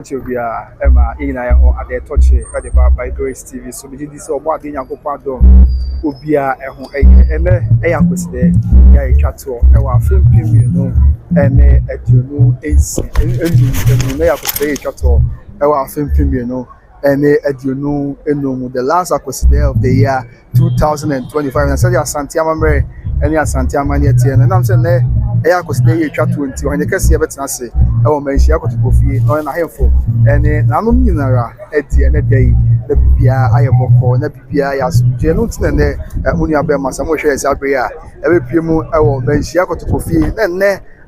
Ethiopia, Emma, Ina, or at the touch at the bar by Grace TV. So we did this or what in Yakopado, Ubia, and a Akwasidae, a chatto, our film premium, and a Juno, and Akwasidae chatto, our film premium, and a Juno, and the last Akwasidae of the year 2025. And I said, Asanteman, and Asanteman, and I'm saying, Akwasidae chatto until when the case of it, I say, our Manhyia Kofi, no, and I have for, and Nanom Yinara, at the end of the day, the PPI, I have boko, and the PPI as Janut and Munia Bema, some share Zabria, every Pimu, our Manhyia Kofi, then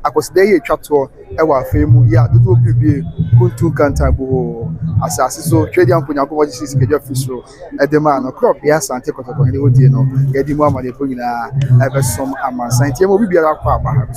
Akwasidae chatto, our fame, ya, do be Kuntu Cantabu, Assasso, Tradian Punako, is Kejafiso, at the man, a crop, yes, and take on the Odino, Edimama, the Pugina, ever some Asantehene will be a papa,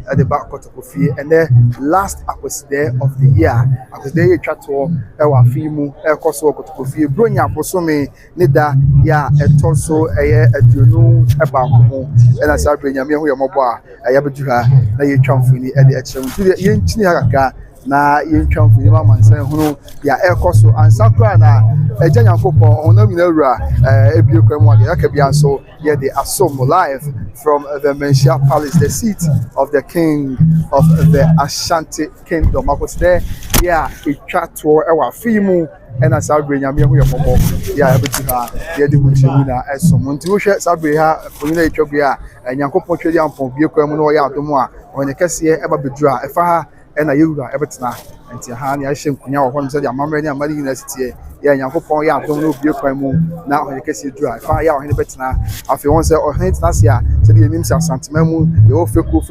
at the back of Kofi, and the last Akwasidae of the year, Akwasidae chatto, our Fimu, El Coso Kofi, Brunia, Posome, Nida, ya, a torso, a Juno, a Bakumo, and a Sabria, Mobile, a Yabajuha, a Chamfini, and the action to the Yinchiniaka. Na yentwa mfuni mama nsan hunu ya ekoso ansakra na ejanya nkopon onam nyawura ebiekwa mu ade aka bia so ye the asom live from the Manhyia Palace, the seat of the king of the Ashanti kingdom. Akwasidae ya etwa to ewa fimu ena sabre nyame hu yemobo ya ebetuha ye de muchini na esom nti wo hwe sabre ha fonina etwa bia nyankopon twedi ampon biekwa mu no ya adomo a onye kese eba bedura efa ha ena yewura ebetena nti ha ne ahye nkunya wo hono se de amamre ne amali university ya nyankopon ya adom no bie kwan mu na onye kese dura fa ya ohene betena afi won se ohene tena se de enim se Asanteman mu ye wo feku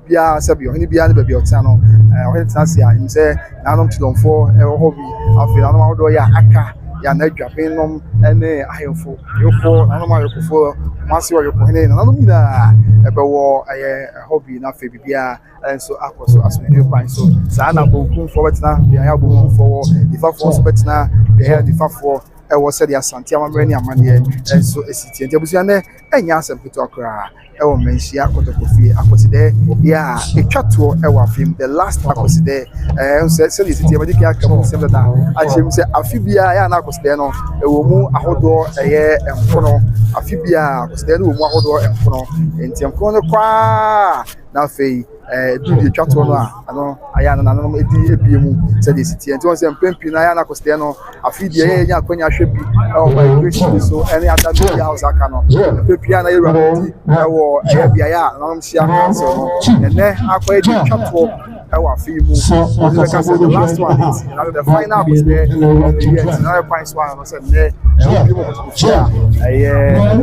bia se bi ohene bia ne ba bi otena no ohene tena se im se nanom Otumfour wo hobi afi nanom awodo ya aka ya na dwapenom ene ahemfo yoko nanom ayokofo masi oyokohene nanom ina ebewo hobby na fe bibia and so akoso asumdwe kwan so saa na Otumfour betena bia ya Otumfour ifa for betena bia the fafo ewo se the Asanteman ni amane and so esiti enti abusia ne enya asempito akra ewo Manhyia Kofi Akwasidae ya etwato ewo afim the last Akwasidae se the esiti abadiki akam se da achem se afibia ya na Akwasidae no ewo mu ahodo enkono afibia Akwasidae no mu ahodo enkono enti enkono kwa na fei do the chat no ano aya na no edi ebiemu se the city enti won se mpempi na aya na Akwasidae no afidi ye nya akwanya hwebi migration so any other media house aka no mpempi na ye rwadi ewo bia ya na no sia council no ene akwa edi chat ewa fimu the last one is the final Akwasidae of the year na point one no se ne people to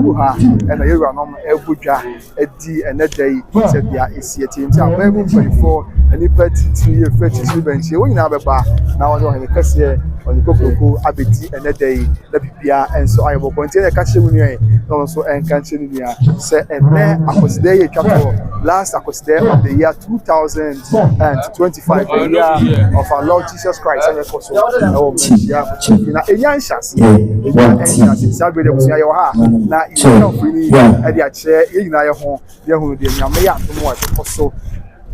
buha and the year no ebudwa edi enedai se bia esieti nti abamu 24 ani party year 32 bench we nyina beba na won ho kase on kokoko abeti enedai na bibia enso ayebo ponti na ka chemu nuen no so enka chemu nua se ene Akwasidae ye twato last Akwasidae of the year 2025 the year of our Lord Jesus Christ and also our Manhyia na enyanshas sabe de busia ye ha na ina funi e de ache ye nyina ye ho ye hu de nyame ya atom wa so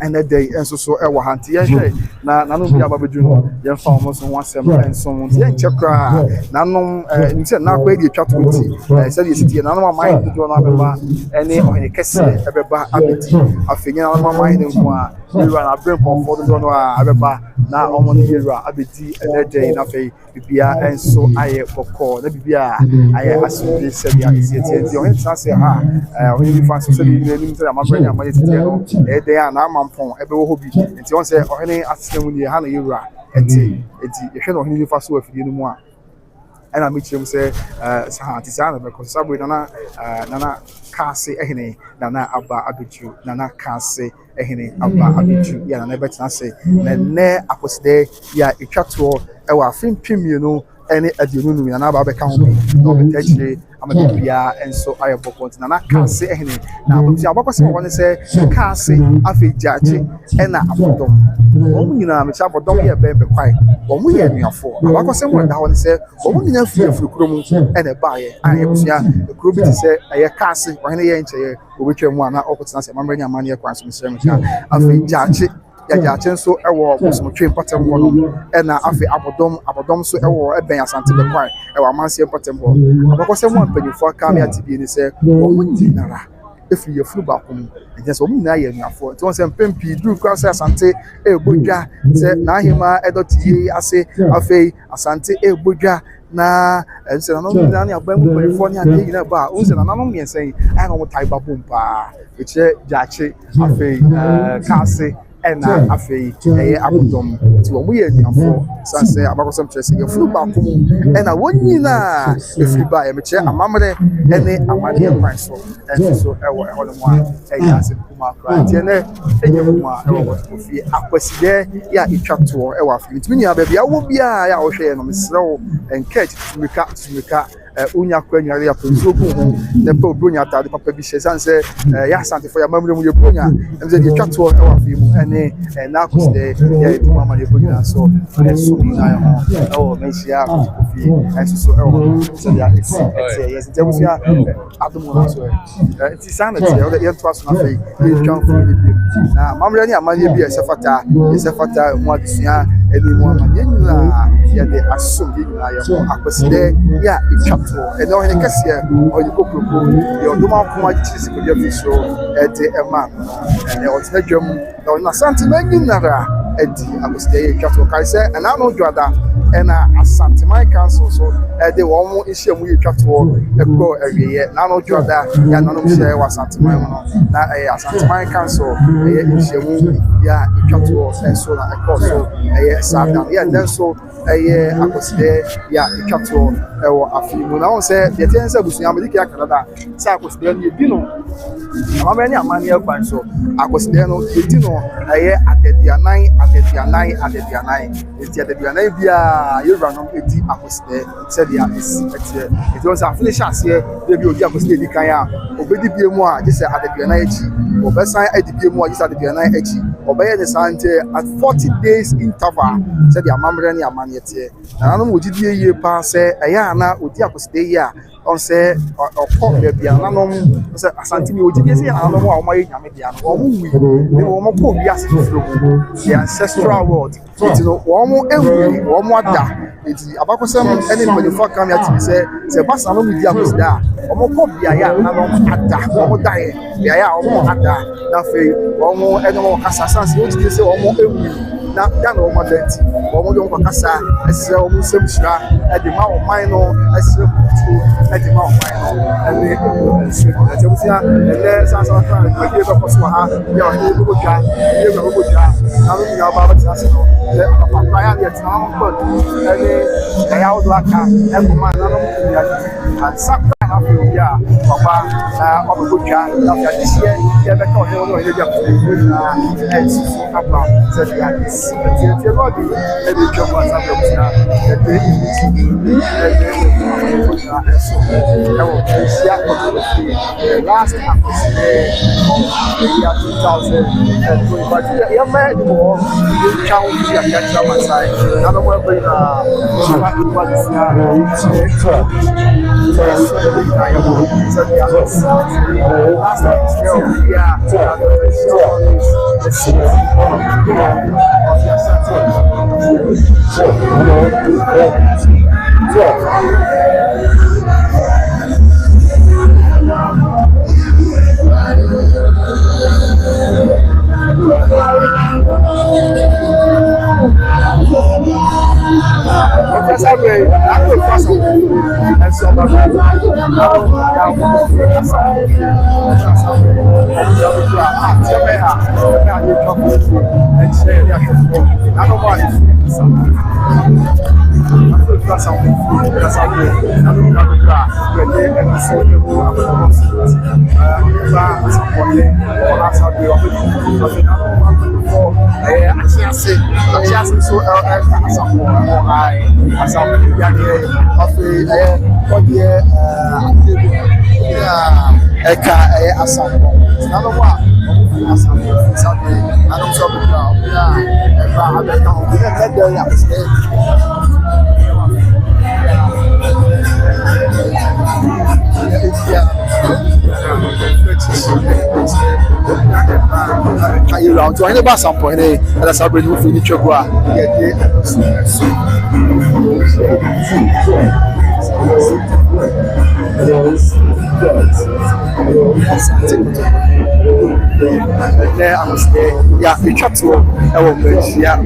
and that day and so ewa hanti ye na nanom bia babedu no ye fa omo so wasem and so ye nchekra nanom nti na kwa de twato nti se de siti nanom amai do na beba ene ohene kese ebeba abeti afenye nanom amai ne nko a yura na brain comfort do no a abeba na omo ne yura abeti and that day na fe bibia and so aye boko na bibia aye asumde se bia isieti nti ohene tase ha ohene bi fa so se de nim se amabra nya amai tete no e de ya na pon ebe wo hobi nti won se ohene Asanteman ni ha na yura enti yehwe no ohene fa so afidie no mu a ana mechirem se sa ti sa na be ko sabo na kase ehene na aba abeju na kase ehene aba abeju ya na betina se na ne Akwasidae ya etwato ewa afim pimienu ene adionu nu na aba be ka ho bi no betachire amabibia enso ayeboko na kase ehene na abuti abakose won se kase afejaje ena afodom omu nyina me cha bodom ye bembe kwai omu ye nuafo abakose mo da won se omu nyina firi kurom ena baaye ayebusia kuro bi ti se aye kase ohene ye nche ye obetwa mu ana okotena se mamranya amane ye kwan so nsere mka afejaje yagyache nso ɛwɔ bosomtwe mpatam hɔ no ɛna afi abodom so ɛwɔ ɛbɛn asante bɛkwan ɛwɔ amansie mpatam hɔ abakɔsɛm a mpanyinfo aka me ate bi ne sɛ wɔn nyinara efiri yɛfuru baako mu ɛgyina sɛ wɔn nyinaa yɛ anuafoɔ nti wɔn sɛ mpɛmpii duru kora sɛ asante ɛɛbodwa sɛ n'ahema ɛdɔte ase afei asante ɛɛbodwa na ɛnsɛ nanom nyinaa ne aban mu mpanyinfoɔ ne adeɛ nyinaa ba a wɔn sɛ nanom mmiɛnsa yi ayɛ na wɔn tae ba bom paa ekyirɛ gyaakye afei kaase ɛna afei ɛyɛ abodom nti wɔn yɛ anuafoɔ sansɛ abakɔsɛm kyerɛ sɛ yɛfuru baako mu ɛna wɔn nyinaa efiri ba yɛmɛkyerɛ amammerɛ ɛne amadeɛ kwan so ɛnso so ɛwɔ ɛhɔ nom a ɛyɛ asɛm kuma akora nti ɛnɛ ɛnyɛ kuma ɛwɔ wɔn fie Akwasidae yɛ a etwa toɔ ɛwɔ afei ntumi nua baabi awɔ biara yɛ a wɔhwɛ yɛ no mesrɛ wo nkɛɛkyi tumika unya kwa nyare ya ponzo gu ho ne pa obronya atade papa bi hye sanse ya asantefo ya mamre mu ye bronya emze de twato e wa fi mu ene na Akwasidae ya edu mama de bronya so so na ya ho Manhyia kofi enso so e wo so ya yes je mu ya adumo na so ti sana ti ya to aso na fe ye twan fo ni bi na mamre ni amanye bi esefata mu adusua eni mu amanye nyina ya de aso bi na ya ho Akwasidae ya and no in Cassia or you cook your Duma Chis could be so at a man and there was no drum or Asanteman Nara at Akwasidae Cattle Kaiser and I know Jada and Asanteman Council so they were almost issue with Cattle go every year. Nano Jada, Yanon share was Asanteman, not a Asanteman Council, yeah, Cattle and so on, of course, a Saturday, and then so a Akwasidae, yeah, Cattle or a few. Now say the tenants of America Canada, Akwasidae, you know, how many Manhyia fans so Akwasidae, you know, at the nine, it's the 9 you run on 80 Akwasidae, said the it was a finish as here, maybe you have to Kaya, obedi be more, just at the Ghanaian, or best at the BMO, just at the Ghanaian, obey the Sante at 40 days interval, said the Amamrani Amanete. And I don't know what you pass, Ayana, Udia Akwasidae, on say, or pop the Bianum, Asantehene, would you say, I don't know how my Yamidian, or we will more put the ancestral world. It's one more da. It's about some anybody for coming to say, Sebastian with the Akwasidae, or more copy, I am not or more die, yeah, or more at that, nothing, or more animal Casasans, which is say, or more now, that no more dirty, or more don't Cassa, I say almost some at the mouth minor, I say at the mouth minor, and there's a time I gave up a you're a good guy, you're a good guy, now you are about the Brian, it's now good, and they are like every man, and some. Yeah, Papa, I'm a good guy. This year, you have a call, you have and so about this. You're not the job was the last Akwasidae of the year 2020. But you're mad more, you can't be a catcher my side. I don't want to last time, you round to any bass sample any and celebrate with the chogwa yeah, we chat to our Manhyia.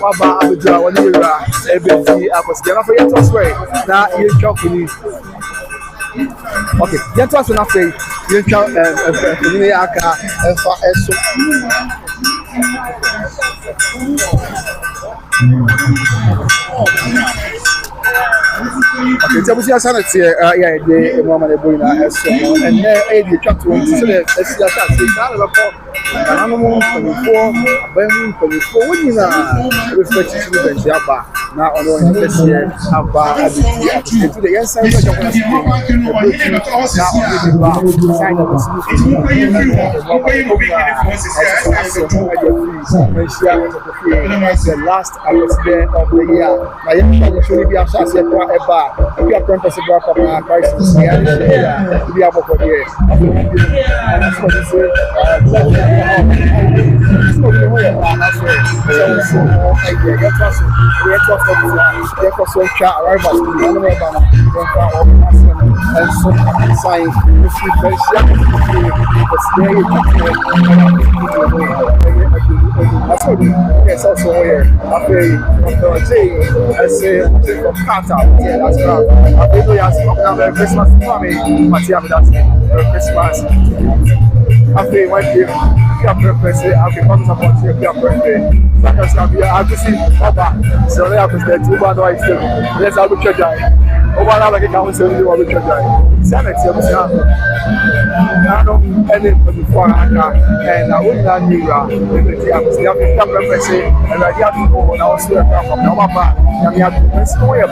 Waba abedua wani yura ebeti Akwasidae na for yet to swear na yentwa kuni. Okay, yet to na say yentwa kuni ya aka efa eso. Okay, tell me see Asante yeah the Muhammad Eboina eso and the chat to so the Asante na le ko na no mo for when na respect to the Jaba na ono in aba abiti to the yes I just want to sign up the last Akwasidae of the year. Na yɛn should be assessed for eba. We are going to see what our crisis here. We are for here. And that's what we say. So we know that's right. So idea get us. We get us for so chat arrivals. We know about and so sign if we that's what yes also here. I say from Qatar. Yeah, that's right. I think we have some Christmas family. Manhyia, that's Christmas. I think one day we are preference. I think come support you. We are preference. Because we are to see Papa. So we have to stay too bad. Let's have a church. Over now, like I can say, we want to church. Senate, you any before and I would not need the Akwasidae come represent and I have people now swear from Namapa and you have to swear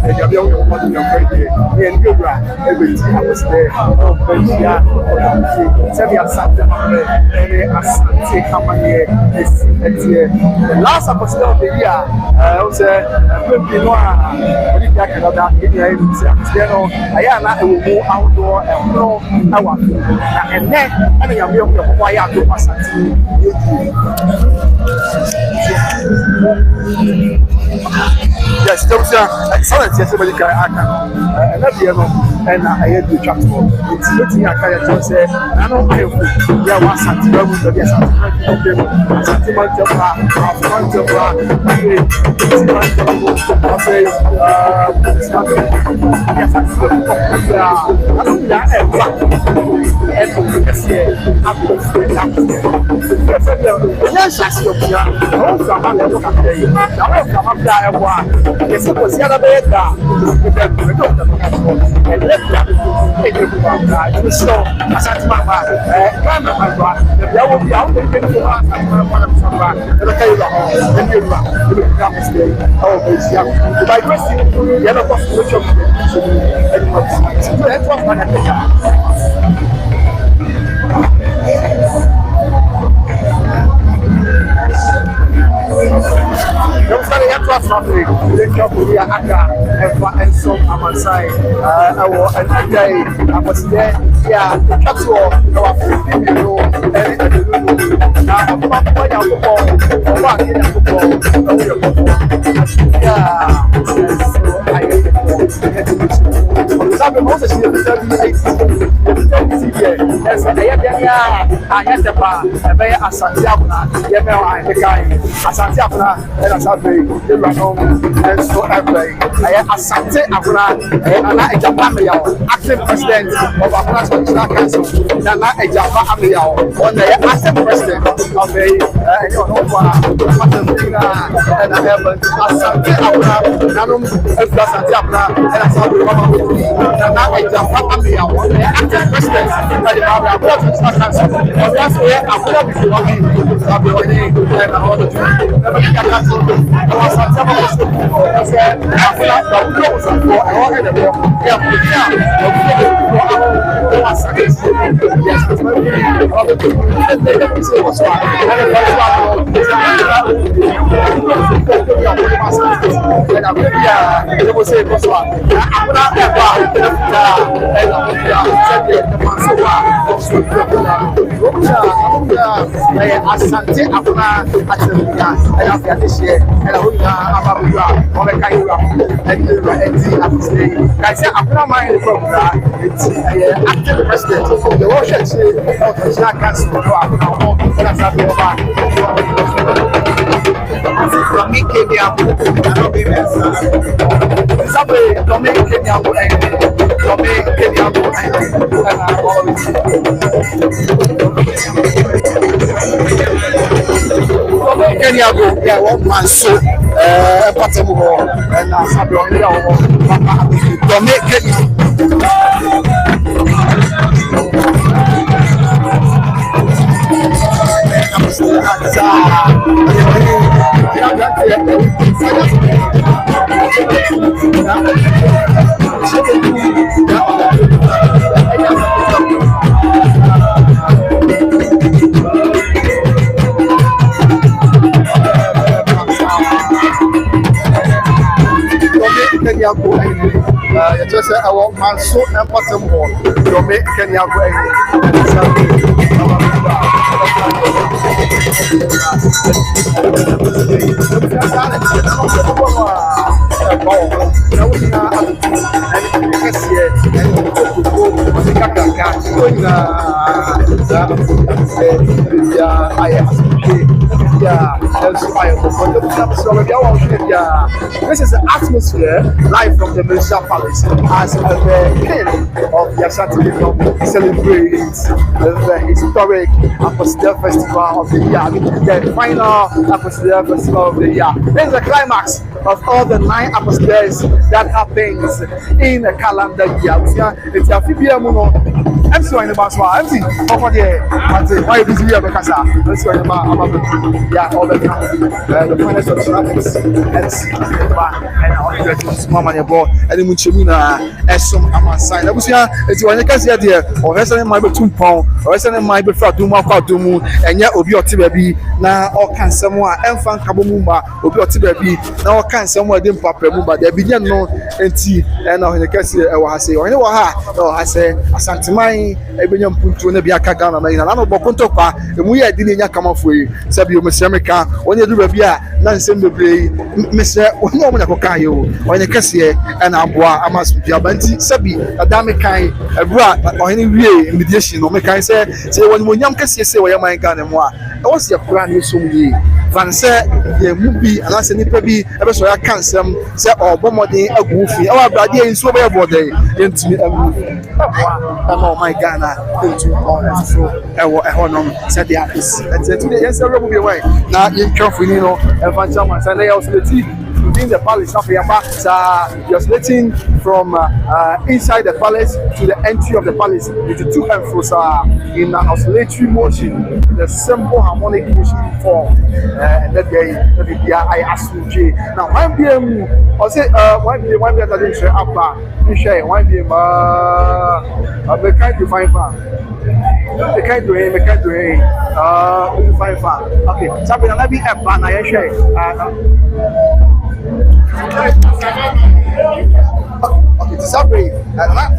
and you have your money and good everything was there. Oh, Manhyia, Asantehema is the last Akwasidae of the year. I was I am not outdoor and no. And then I am going to acquire to Asantehene. Yes, those are excellent. Yes, everybody can and that you know, and I had to transport. It's looking at Kaya say, I know I was Asanteman, yes, yes, it was the other way down. And left that. So, Asanteman, there will be out there for Asanteman, and I tell you the whole, and you by question, the other possible and that's what I and some Amansai, and day Akwasidae, yeah, that's all. Acting president of African National Council, Nana Ejapa Ameyao, on the acting president of the Asantehemaa, Nanum Asantehemaa, and Asantehemaa, Nana Ejapa Ameyao, the acting president of the African National Council. That's where I'm going to be working and all the time. Never get that council. I was on top of the I said, after that, the rules are for all in the book. We have put down the yes, it's my other people. And they have to say what's wrong. And the first one is and I'm here. It was a person. I'm not ever. And I'm here. The man so Asante Akuna Asantehemaa and after this year and Ababuwa Omekayura and Akwasidae. I say Akuna mind program. It's acting president of the Washington of the National Council of Akuna. That's how we are. From me, Kenya, I don't be messed. Somebody, don't make Kenya go angry. Don't make Kenya go angry. And I always. Kenya go, yeah, one man so, Patamu, and Sabi don't make Kenya. You just say I want man so and bottom more. You make Kenya go this is the atmosphere live from the Manhyia Palace as the king of the Asantehene celebrates the historic Akwasidae Festival of the year, the final Akwasidae Festival of the year. This is the climax of all the 9 Akwasidaes that happens in a calendar year. It's a FBM. MC in the Baswa, MC over there. Why busy here because MC in the Baswa, yeah, all the finest of traffics, MC and all the small money ball, and the Muchimina, as some Amasai. That was here, it's when you can see there, or Resident Mibe 2 pound, or Resident Mibe Faduma, Dumu, and yet Obi Tibabi, now all can somewhere, and Fan Kabumba, Obi Tibabi, now can somewhere dim Papa Mumba, there began no NT, and now in the case I say, or I say, Asanteman. Ebenyam puntu na bia kaga na na no bokonto kwa emu ya dini nya kama foi sabi o mesremeka onye du bia na nsem bebre mesre onye omo na koka ye o onye kase e na aboa amasupia banti sabi adame kan ebura ohene wie mediation no mekan se woni monyam kase se wo yaman ga na mo a e wo se kura na so mu van se ye mu bi ala se nipa bi ebe so ya kansem se obomodin agu fi e wa brade enso be bode entimi oh my Ghana into so ehonom said the artist and today yes everybody be away now you careful you know Asanteman and they also the team within the palace of Yaba you're splitting from inside the palace to the entry of the palace with the 2 enforcers in an oscillatory motion the simple harmonic motion form and that day I asked you now one PM or say one PM that didn't share up you share one PM the kind to find far. The kind to him, the kind to him. Find far. Okay, so let me have one. I share. Okay, to celebrate,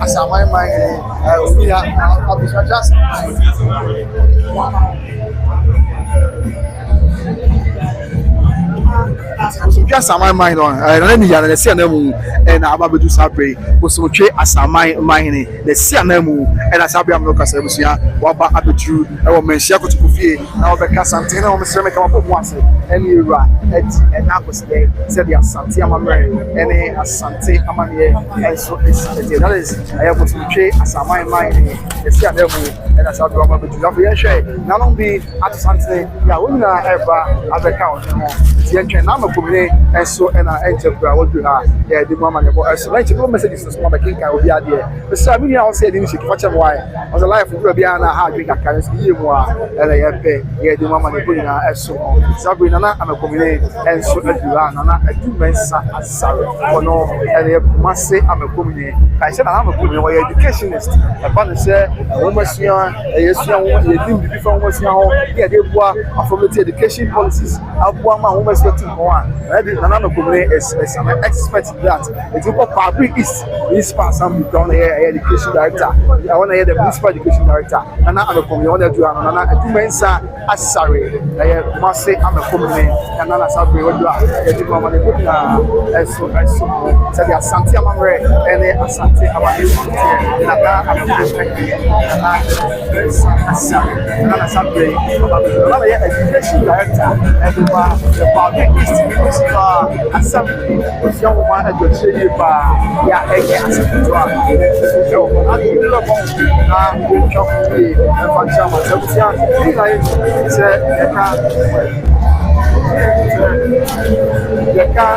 as I mind, we are just. Just my mind on. Let me the Sianamu and Ababu Sabre was so trade as a mine, the Sianamu and as Abiam Locasabusia, Waba Abitu, or Manhyia to Kufi, now the Asantehene on the Semi come up once, and you are and Akwasidae said the Asantehemaa and a Asantehema, and so that is I have to trade as a mind, the Sianamu and as Abiam not only at Asantehene, yeah, women are ever at the count. And so and I enter what you have. Yeah, the mama so like no messages to small king can be there. But so I mean I said in watch why on the life of Biana how drink a currency you more and I pay yeah the mama so Sabrina I'm a community and so you are Nana I do mensa as sorry for no and you must say I'm a community. I said I'm a community educationist. A partner said woman yes, young woman, you think before was now, yeah, they were affirmative education policies. Abua ma woman setting one. Nana Kumre is an expert in that. It's about public is pass some down here education director. I want to hear the municipal education director. Nana I'm a community do Nana do mensa as sorry. I must say I'm a community and Nana Sabri what do I do money put as so said the Asanteman and the Asantehemaa Nana I'm a Nana Sabri education director and the public is assembly was young woman at the city bar. Yeah, again, so I need to look on and function myself. The car,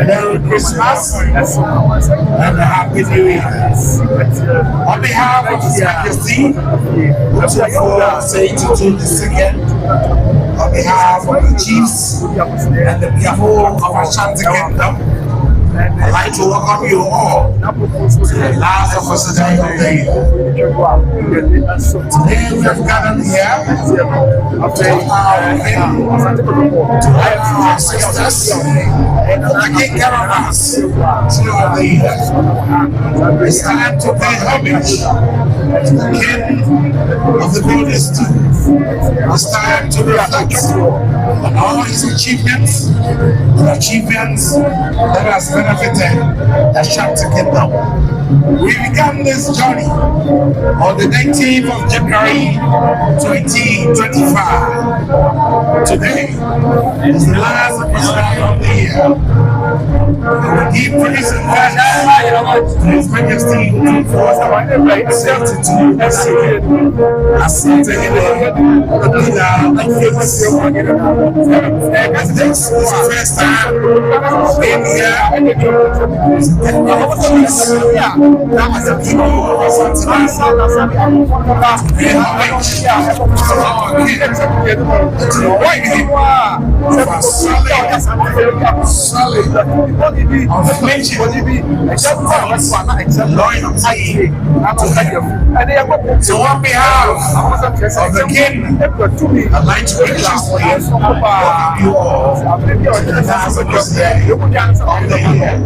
Merry Christmas and a Happy New Year. On behalf of His Majesty, Otumfour saying to do this again, on behalf of the chiefs and the people of Asantehene, I'd like to welcome you all to the last Akwasidae of the year. Today we have gathered here to honor our sisters and taking care of us throughout the year. It's time to pay homage to the King of the Middle It's time to reflect on all his achievements, the achievements that has benefited the Ashanti Kingdom. We began this journey on the 19th of January 2025. Today is the last Akwasidae of the year. We give praise and thanks to His Majesty for safety to Asantehene, the leader of this. This is the first time being here as a people of Asanteman. We homage to our King, to the white people of our solid of nature, loyalty to Him. So on behalf of the King, I'd like to graciously you all the last birthday of the year.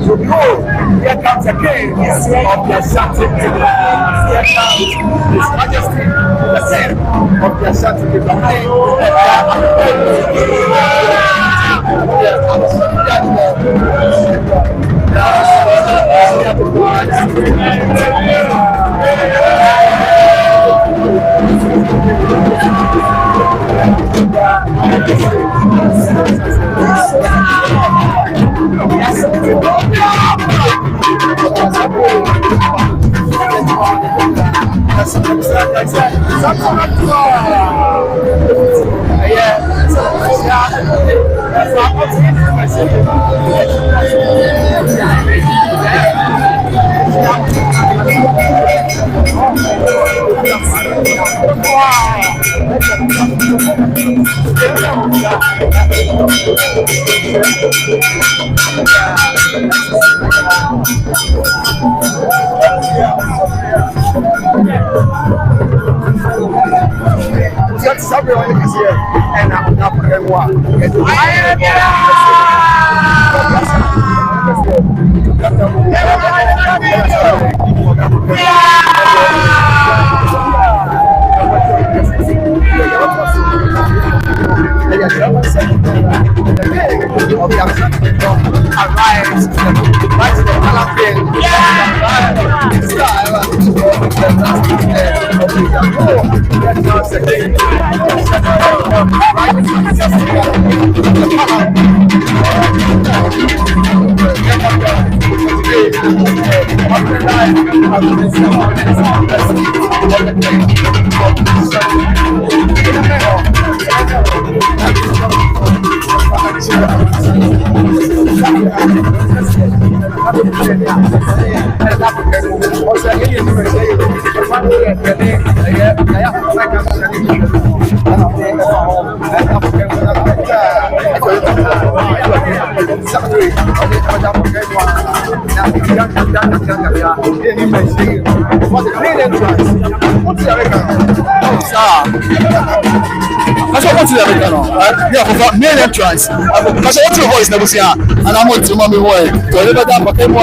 Here comes the king of the Asantehene. Here comes His Majesty, the king of the Asantehene. That's what you have done. Yeah, for main entrance. That's what your voice never see. And I'm going to mommy boy. So you better put him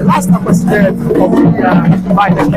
last Akwasidae by the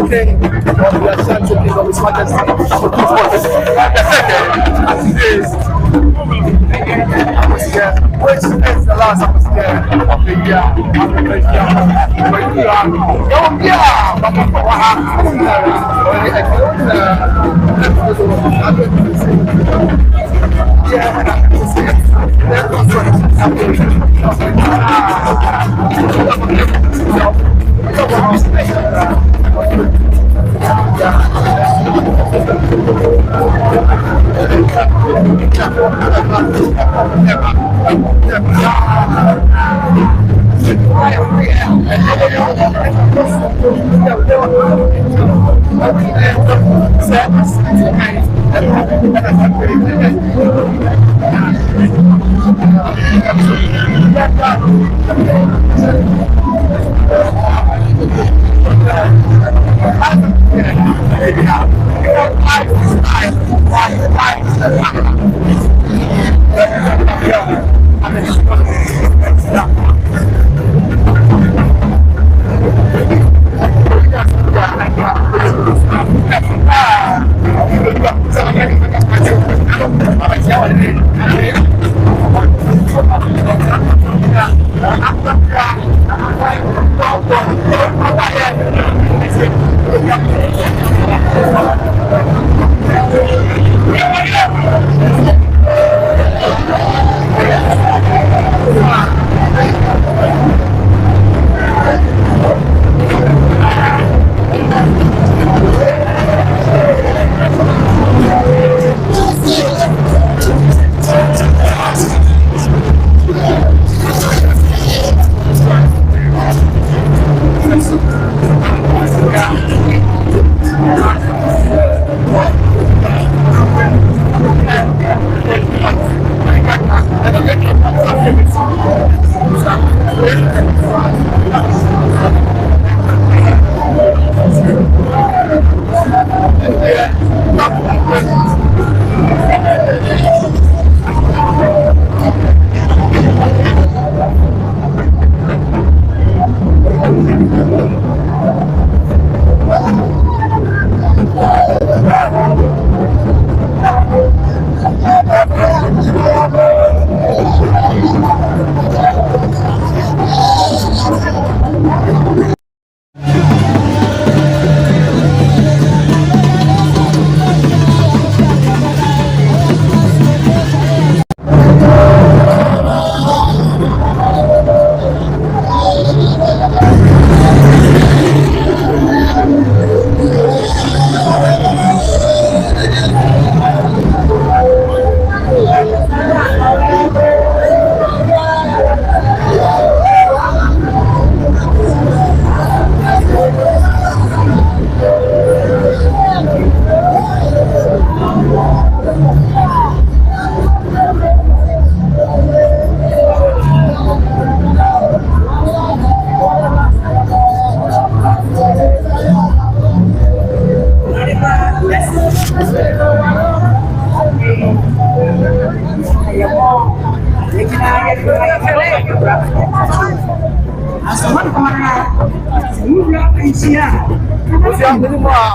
king of the Ashanti King of His Majesty, Otumfour. Which is the last Akwasidae of the year.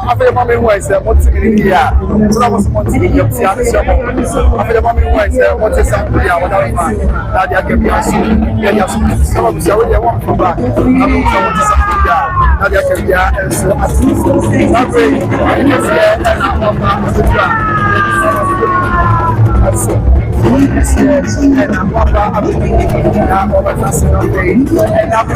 After mommy was what's in here, so that was what you see. After mommy was what's in Zambia, what I want. Now they can be assumed. They are some of the way want from back. I'm not sure what's Zambia. Now they can be so as that way. I can see and I'm and I'm about national day, and I'm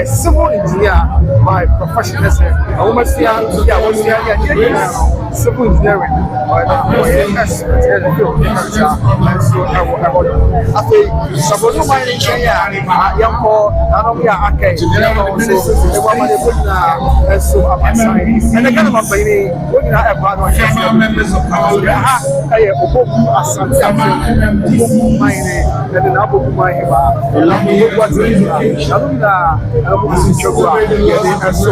Civil engineer by profession. civil engineering yes so after sabonu mining Kenya yanko nanom ya akai so e wa mane na so amasai and the kind of company we na e ba no members of Congress. aye oboku Asantehene oboku mining and na oboku mining ba na oboku Asantehene nanom na oboku chogwa ye so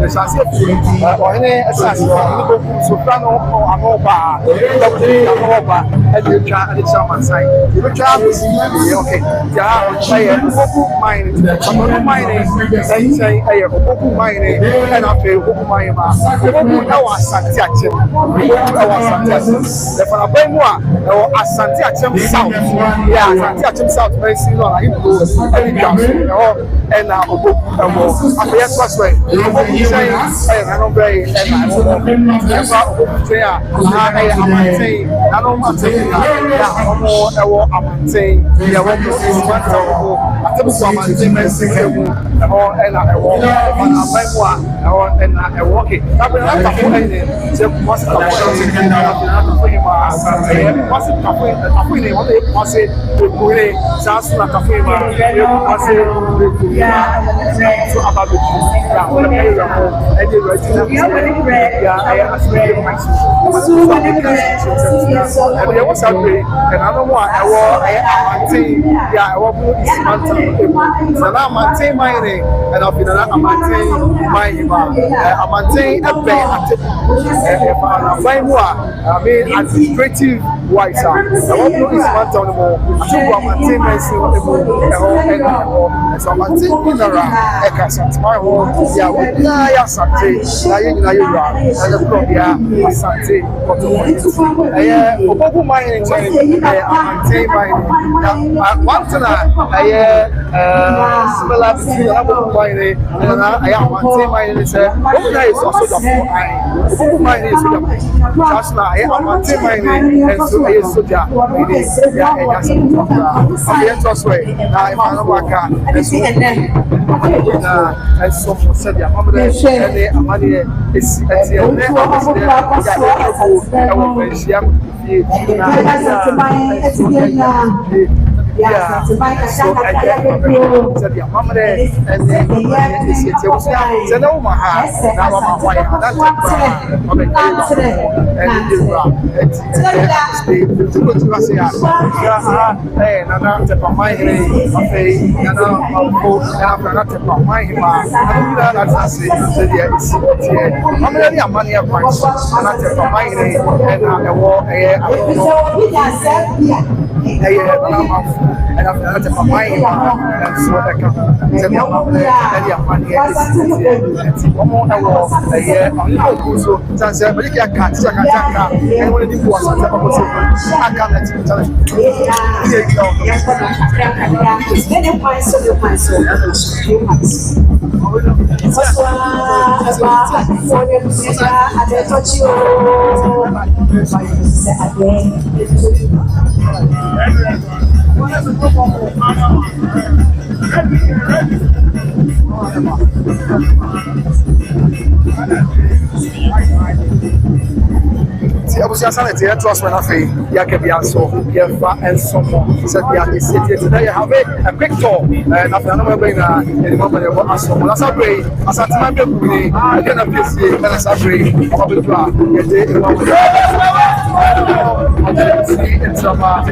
the chance or any assassin so plan on ba and you try and someone say you try okay yeah say oboku mining oboku mining say oboku mining and after oboku mining ba oboku na Asantehene the for abai mu a Asantehene south yeah Asantehene south may see no like go and jump and oboku after yes was way oboku say I don't pray and I don't say I am I don't want to yeah what is one I think so much and I walk and I walk it administrative wise I want to is one town more I think we maintain myself and so maintain mineral Asanteman yeah we na Asante na you and the club yeah Asante oboku mining Asante mining one thing similar between oboku mining and Asante mining is oboku is also the oboku mining is just now Asante mining and so is soldier yeah and Asante just way now if I know waka and so said ya mama and the amani is yeah, so I said, yeah, Mama, and then it's no maha, now I'm a wife, that's and after that, my mind and so I can tell you about the money and one more hour a year. So, but you can't catch and when you was I can't let you tell I was just saying to trust when I say you can be also and someone said yeah it's today have a quick talk and after I'm going in moment about someone that's a way Asanteman be again a piece and that's a way of the draw it's about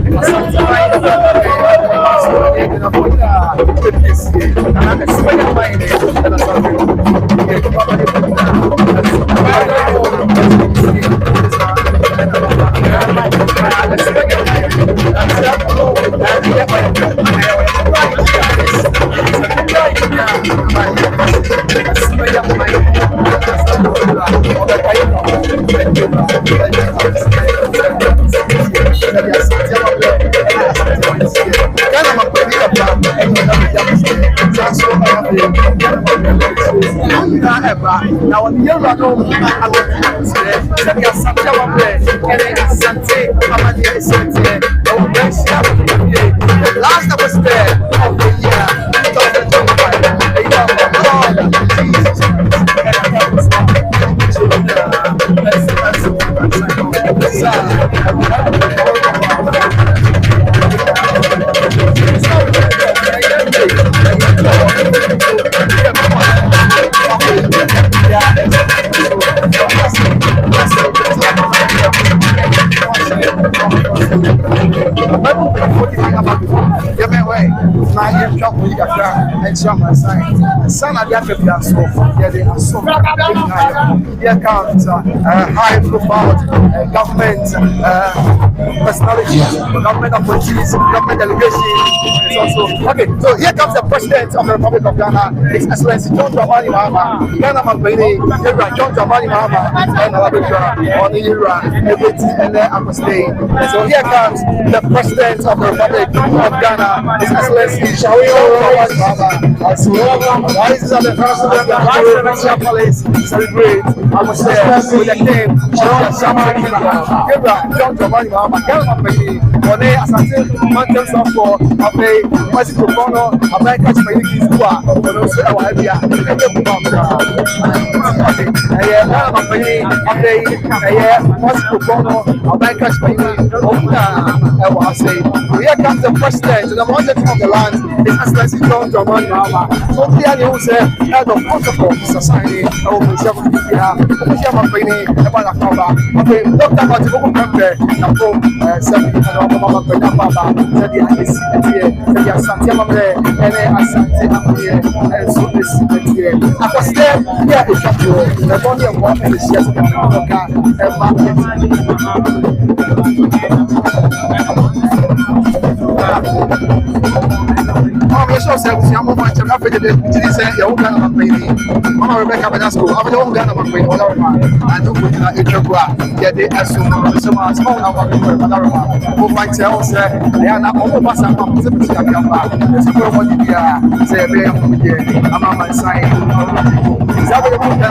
now on the year ago, I was the last that was there of the year 2025. Jesus Christ. about you may way. Now you drop with your car and some sign. Son of the African so yeah, they are so here comes high profile government personalities, government appointees, government delegation. It's also okay. So here comes the president of the Republic of Ghana, His Excellency John Dramani Mahama. Ghana Mabini, John Dramani Mahama, and Alabama, on Ira, and Akwasidae. So here comes the president of the Republic of Ghana, His Excellency John Dramani Mahama. Rises at the president of the National Palace, celebrate Akwasidae with the king of the Asantehene. John Dramani Mahama, Ghana Mabini, on Asanteman for a Mexico Bono, America Spanish Squad, and also our idea. Here comes the president, the president of the land, His Excellency John Dramani Mahama. So clearly, who said, head of protocol society, over 7 years, about a cover. Okay, Dr. Matiboko Kempe, and 7 years, and Mama Penapa, said the Asanteman, and Asantehene, and so this year. Akwasidae, yeah, it's up to the body of one and the shares of the car and Mama Rebecca Banasco, I'm the one Ghana McQueen, I don't put in a Jogua, yet they assume some small number of Panorama, who might tell, sir, they are not all of us are not possible to come back. There's a problem with the say, I'm on my side. Is that what I'm going to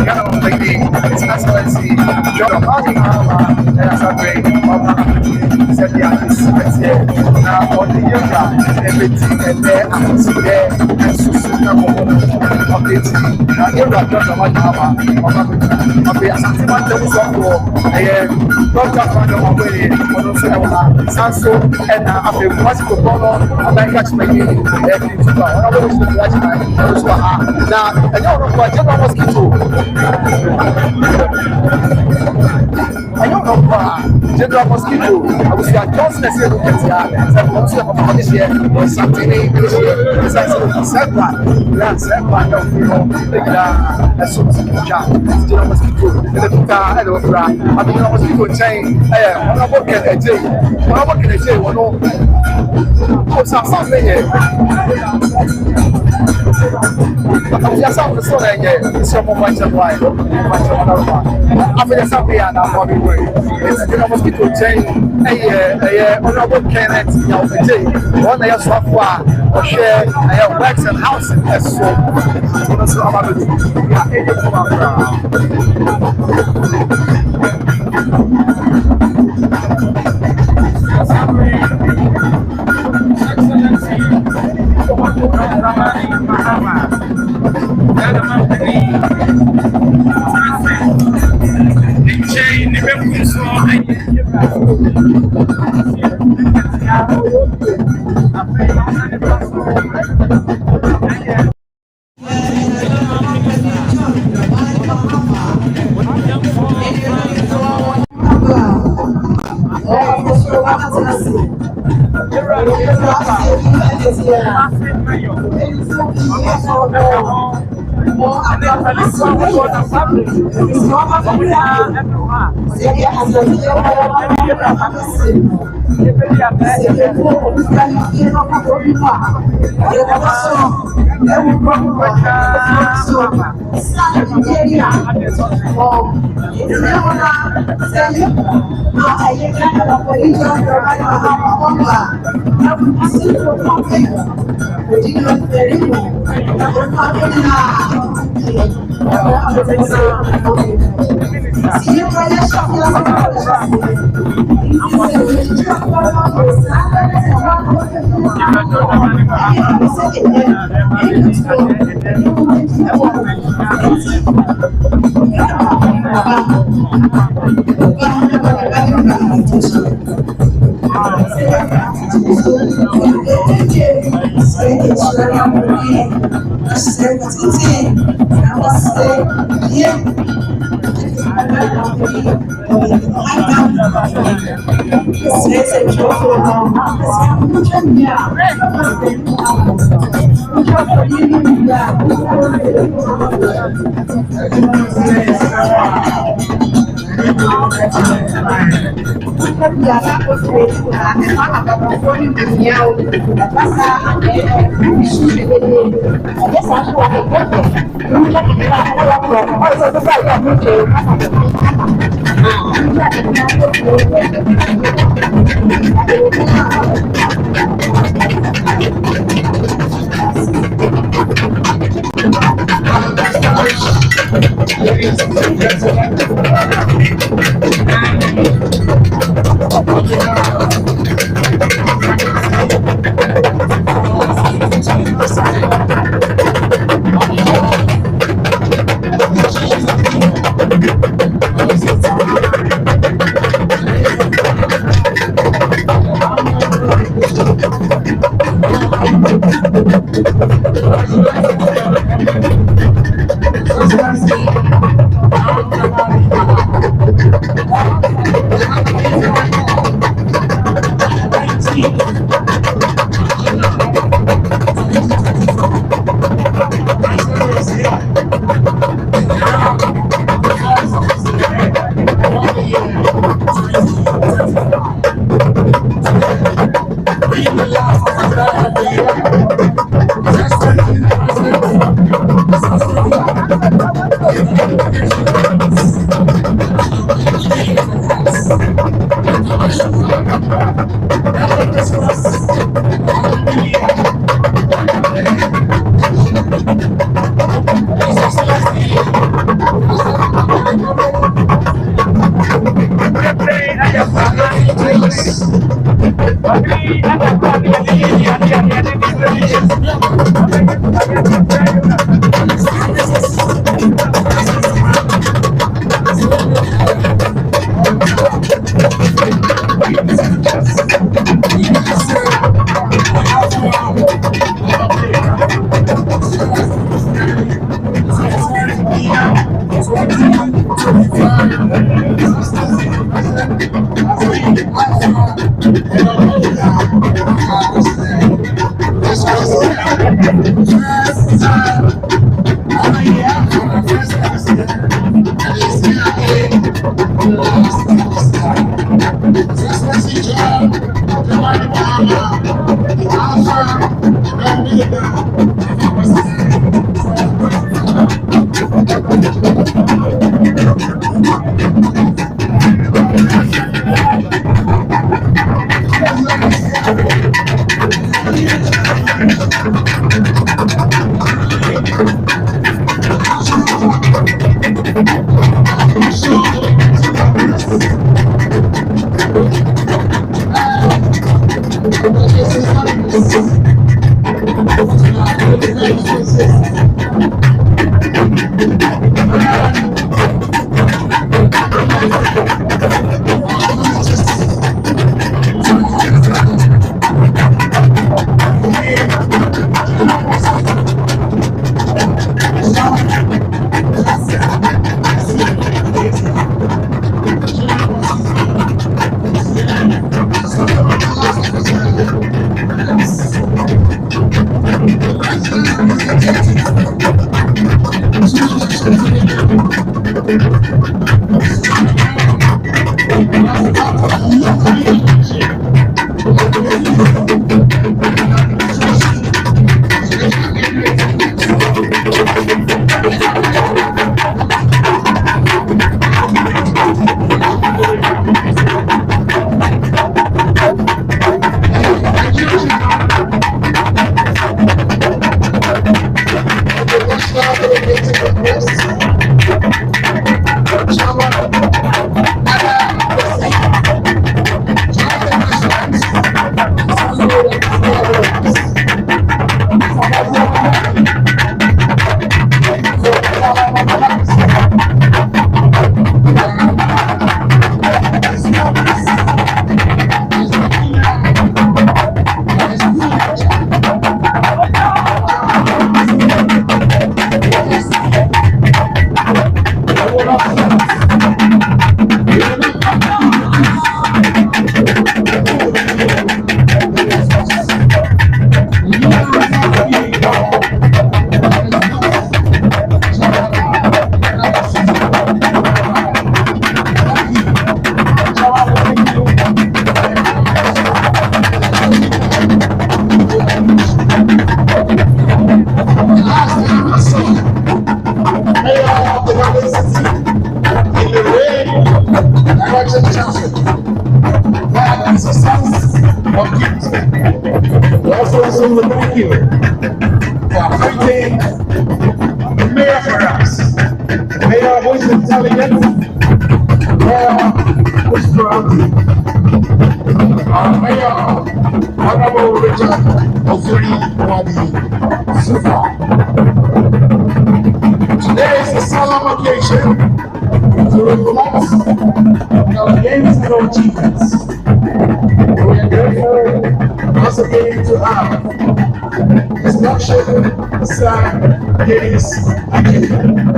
Ghana McQueen, His Excellency, John Dramani Mahama, and Asantehene, said the artist here. Now, on the yoga, everything and there, and there, and Susuna of the team. Now, here are John Dramani Mahama, of the Asanteman, there was a Dr. Fano Away, Otumfour, Sanso, and after Mexico Bono, America Spanish, everything to go. I was the last time, now, and you're not quite General Mosquito. I don't know why. General Mosquito, I was here, Johnson, I said, look at here, I want to have this year, or something this year, because I said, that's one, as soon as you jump, General Mosquito, and the car, and the car, I mean, I was going to chain, when I work at a day, when I work at a day, one oh, something here. Just have the sun again, some of my wife, after the Sabia, and I'm on the way. It's a mosquito chain, a honorable Kenneth, one day of software, or share, I have works and houses, as so I'm going National Council. That is a sense of duty. We also want to thank you for appointing the mayor for us. The mayor who is intelligent, the mayor who is proactive. Our mayor, Honorable Richard Ofuri Wadi Super. Today is a solemn occasion to reflect on our gains and our achievements. We are grateful once again to have instruction, sign, gains, achievement.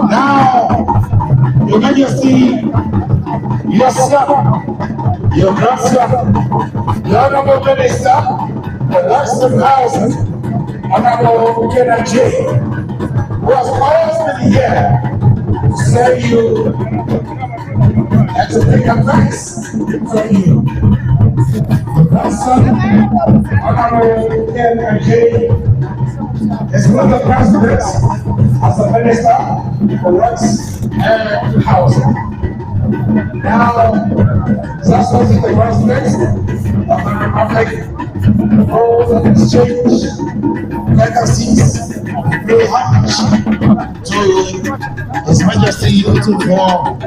Now, Your Majesty, yourself, Your Gracia, the Honorable Minister, the Works and Housing, Honorable Lieutenant J, who has always been here to serve you and to take advice from you. The grandson, Honorable Lieutenant J, is one of the presidents as a minister for Works and Housing. Now, that's what the president of the Republic holds an exchange legacies pay homage to His Majesty Otumfour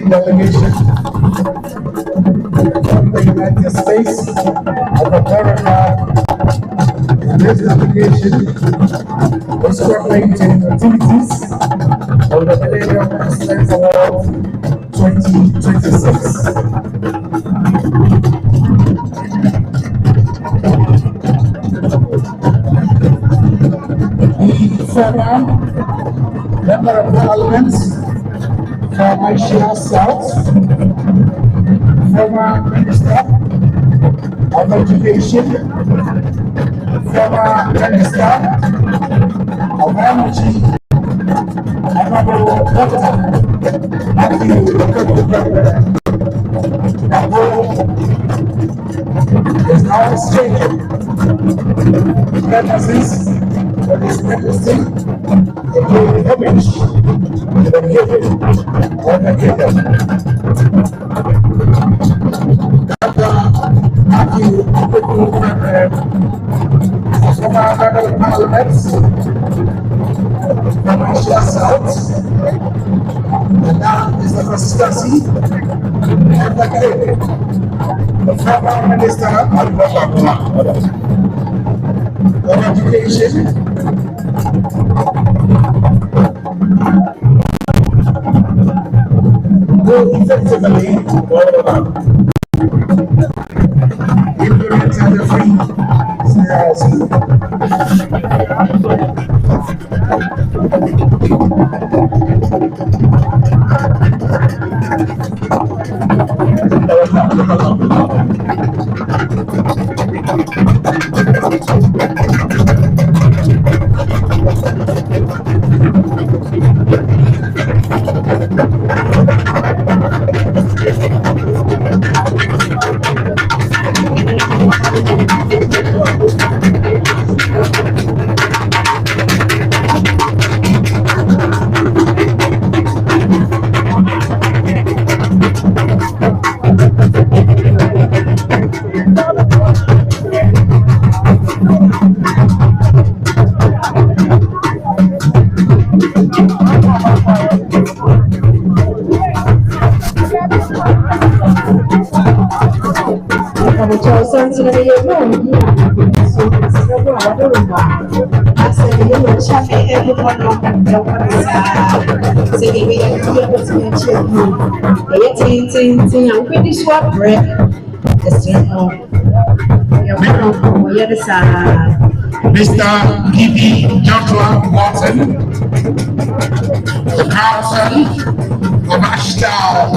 Delegation from the United States of America. This delegation is coordinating activities of the Millennium Excellence Award 2026. The former Member of Parliament for Manhyia South, former Minister of Education, former Minister of Homage, Honorable Dr. is now exchanging premises for this ministry in the homage to the giving of the kingdom. Former Member of Parliament from Manhyia South, and now is the consistency of the Cape. The former Minister of Education, will effectively implement the free scenarios. I'm pretty sure bread. Mr. Gibby Joshua Watson, the Council of Akwasidae,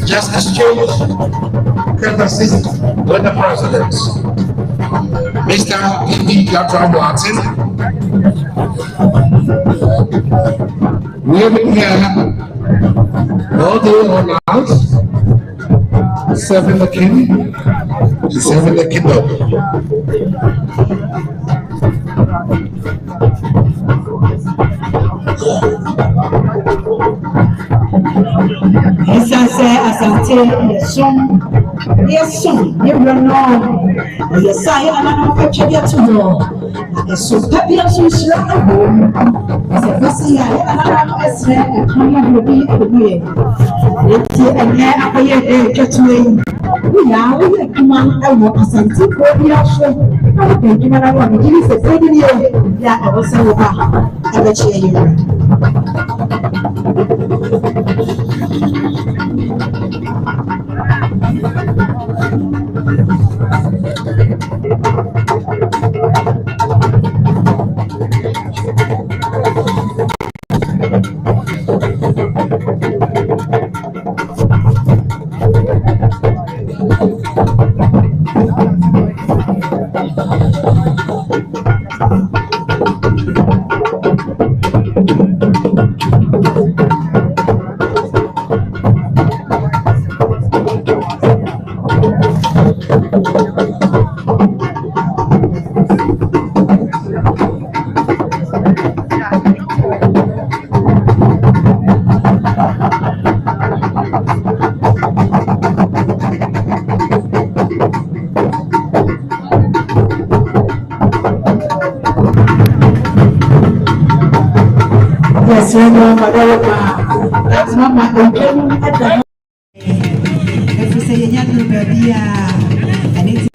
just exchanged courtesies with the President. Mr. Gibby Joshua Watson will be here all day, all night, serving the King, serving the kingdom. Asantehene, yes, son, you know, yes, I am a picture to know. So, Pepper, so slap a home. As a person, I said, and come will be a way. And then I get to me. We now come on, I want Asantehene, we are sure. I think you are one. Give us a good year. Yeah, I was so I bet you. Yes, I know, Madonna. That's not my own. If you say you're young, baby, and it's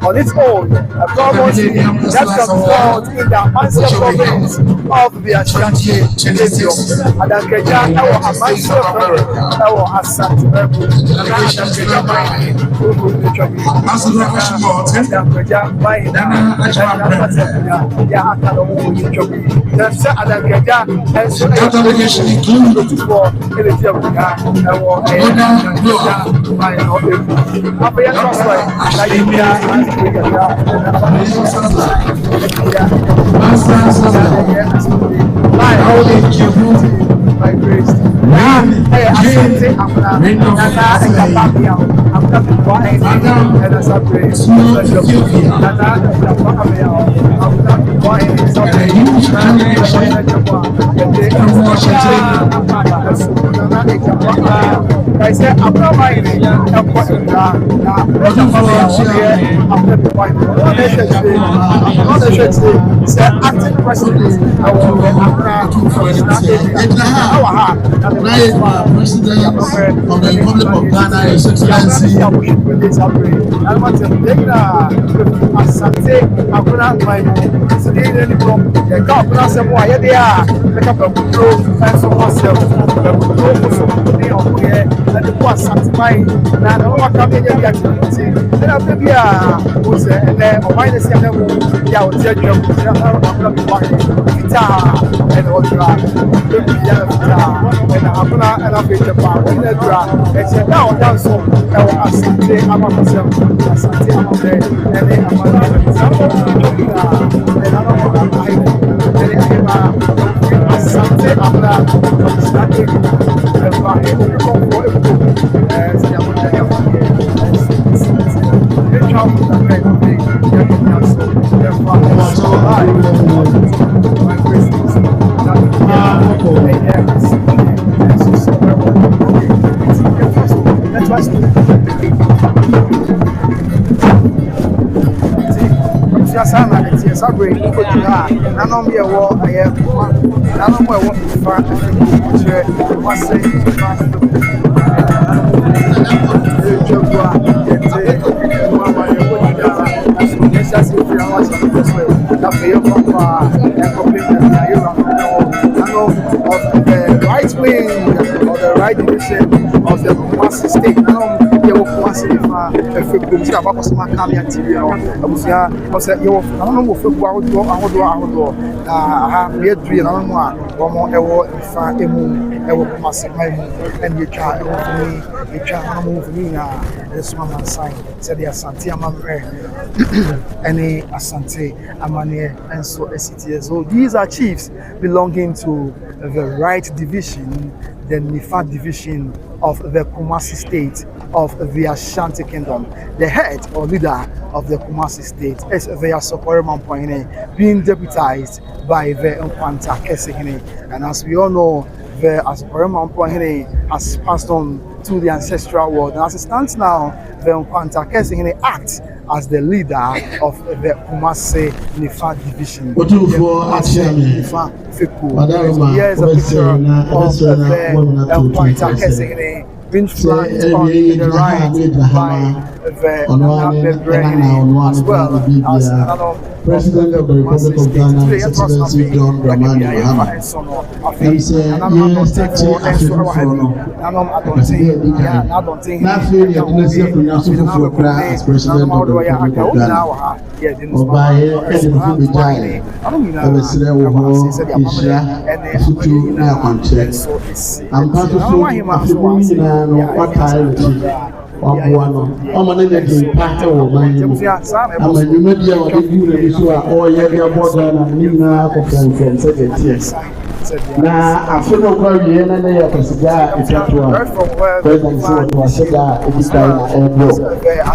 on its own, a promotion that controls in the Manhyia province of the Ashantehemaa. Adankeja our Manhyia province, our Asanteman, Adankeja that delegation includes Otumfour, by grace. I said, I'm not buying it. I'm watching that. Now, let's just follow up here. I'm going to buy it. I'm not sure it's acting president. I will be President of the Republic of Ghana, His Excellency. Right wing or the right division of the Kumasi state. So these are chiefs belonging to the right division, the Nifa division of the Kumasi state of the Ashanti kingdom. The head or leader of the Kumasi state is the Asantehemaa, being deputized by the Nkwanta Kesehene. And as we all know, the Asantehemaa has passed on to the ancestral world. And as it stands now, the Nkwanta Kesehene acts as the leader of the Kumasi Nifa division. Otumfour Nifa Fiku. Here is a picture of the Nkwanta Kesehene being flanked on the right by the as well as another President of the Republic of Ghana, His Excellency John Dramani Mahama. Na afino kwa yena na ya kasiga itatua president so wasiga edita na ebo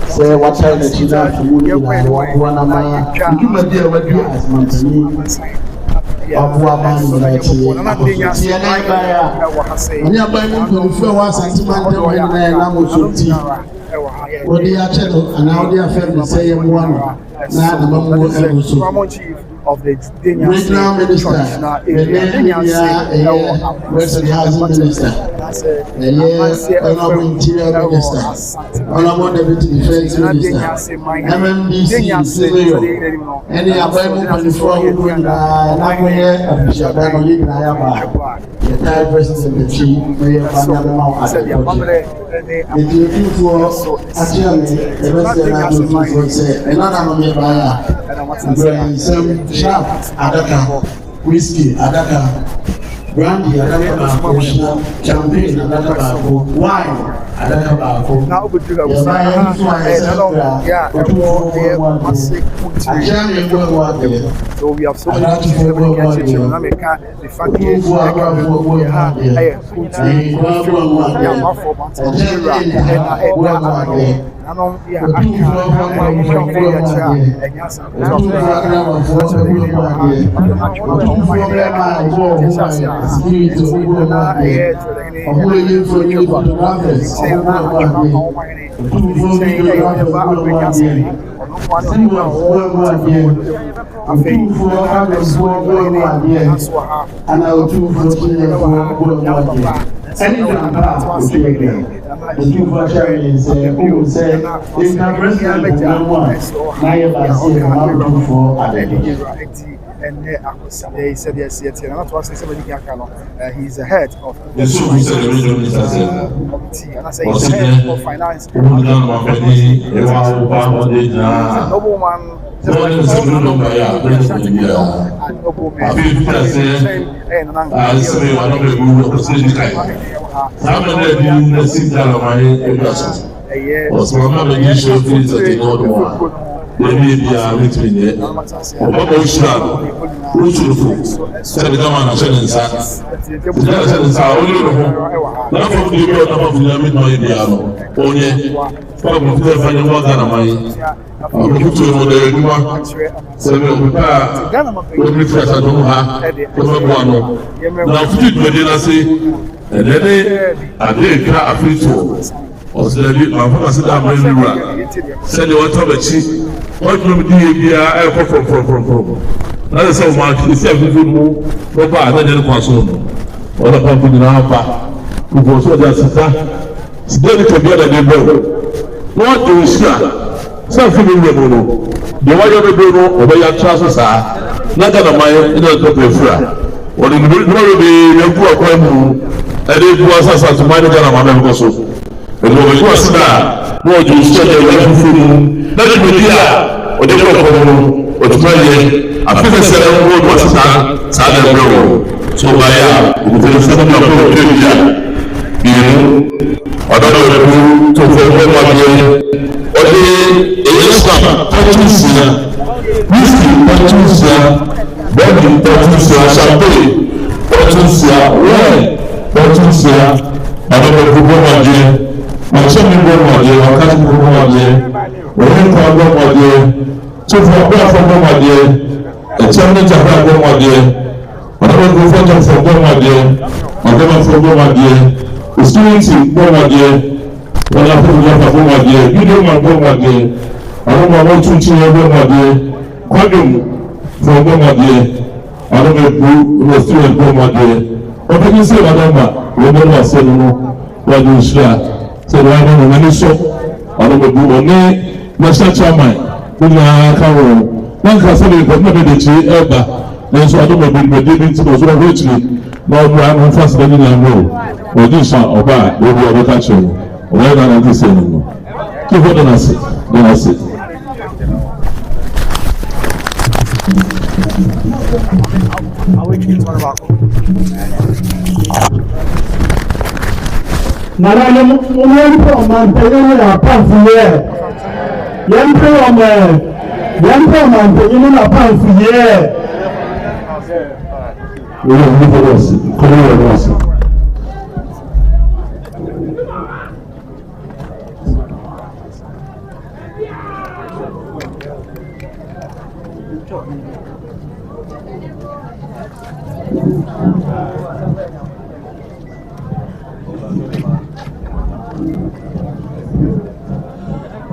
se wacha na china tumuni na wana ma nduma dia wadi asmantani Abua man na ti ya na baya ani abaya ni ko wa Asanteman de na mo suti odi ya chelo ana odi afem say yem wana na na mamu ebo so of the regional minister, Western Housing Minister, Honorable Interior Minister, Honorable Deputy Defense Minister, MMDC, Civil, any appointment before you go in the official Bank the entire president of the chief, Mayor Panama, the for actually, the Western Housing say, another buyer, some sharp adaka, whiskey adaka, brandy adaka, champagne adaka, wine adaka. Now we do so we have so many things that we can change. The fact is, know, yeah, I can't and Akwasidae said yes, and not was somebody he's the head of the committee, and I say he's the head of finance. Nobleman, just like Maybe they are between it. What was that? Which will said the government and sons. The sons are only not from the world of the Yamit Moidiano. Only from the final one than my to the several will refresh at Omaha. Now, food will say, and then they car a free tour. Australia, my father said, I'm very well. Said the water of the chief. What will be from? That is how much is everything move. But I didn't consume. What about the Napa? Who was so that study together the bill. What do you say? Something in the mono. The way of the Bruno over your trousers are not that of my inner. What in the middle of the poor crime, and it was as to my other also. And what was that? What do you say? Let me be here. Or the problem, or the prayer. I feel the same word was sad and brown. So I am with the same number of people. I don't know to forget what you or the Islam, Patricia, Whiskey, Patricia, Bobby, Patricia, Champagne, Patricia, Wayne, Patricia, I don't know who was there. I'm saying, I can't go on there. We don't come over there. So for a from over there, a challenge of over there. Whatever go for them from over there, whatever from over there, the students over there, whatever from over there, you don't want over there. I don't want to change over there. Quantum from over there. I don't know who was student over there. What can you say about that? We don't want to say no. What do you say? So I don't know any so. I don't know any national chairman. We are coming. One can say that not the tree ever. There's one of the David to was richly. Now we are not fast any longer. Or this one or bad. We will be catching. Why not this anymore? Keep on us. Then I say. Madame, on man, paying a pound for year. Young man, paying a pound for year. We don't need to us. Come here, us.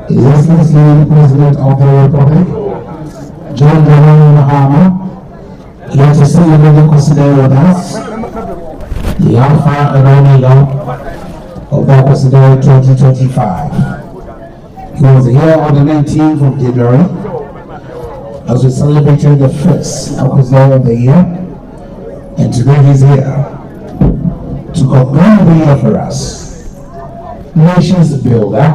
His Excellency President of the Republic, John Mahama, here to celebrate the Akwasidae with us, the Alpha and Omega of the Akwasidae 2025. He was here on the 19th of January as we celebrated the first Akwasidae of the year, and today he's here to conclude the year for us. Nations builder,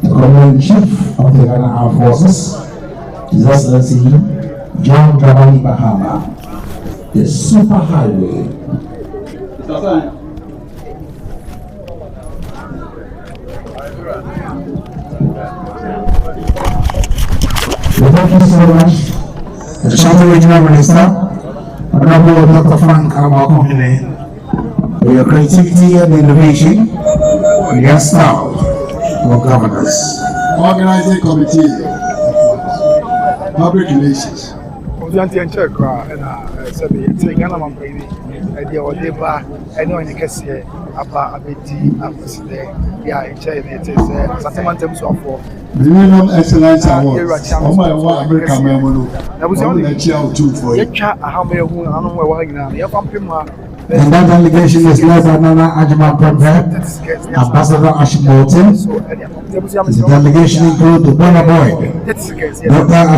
the Commander in Chief of the Ghana Armed Forces, His Excellency John Dramani Mahama, the superhighway. Thank you so much, the Ashanti Regional Minister, Honorable Dr. Frank Amakomile, for your creativity and innovation, and your style. for governance. Organizing committee, public relations. Obianti and check and said the Ghana man baby, idea or deba, anyone you can see about Abeti, Akwasidae, yeah, in China, it is Asanteman terms of for Minimum Excellence Awards. Oh my American memory. That was only a child too for you. How many who I don't know why you're pumping. And that delegation is led by Nana Ajima Prabhat, Ambassador Ashimotin. The delegation includes the Bonner Boy, Dr.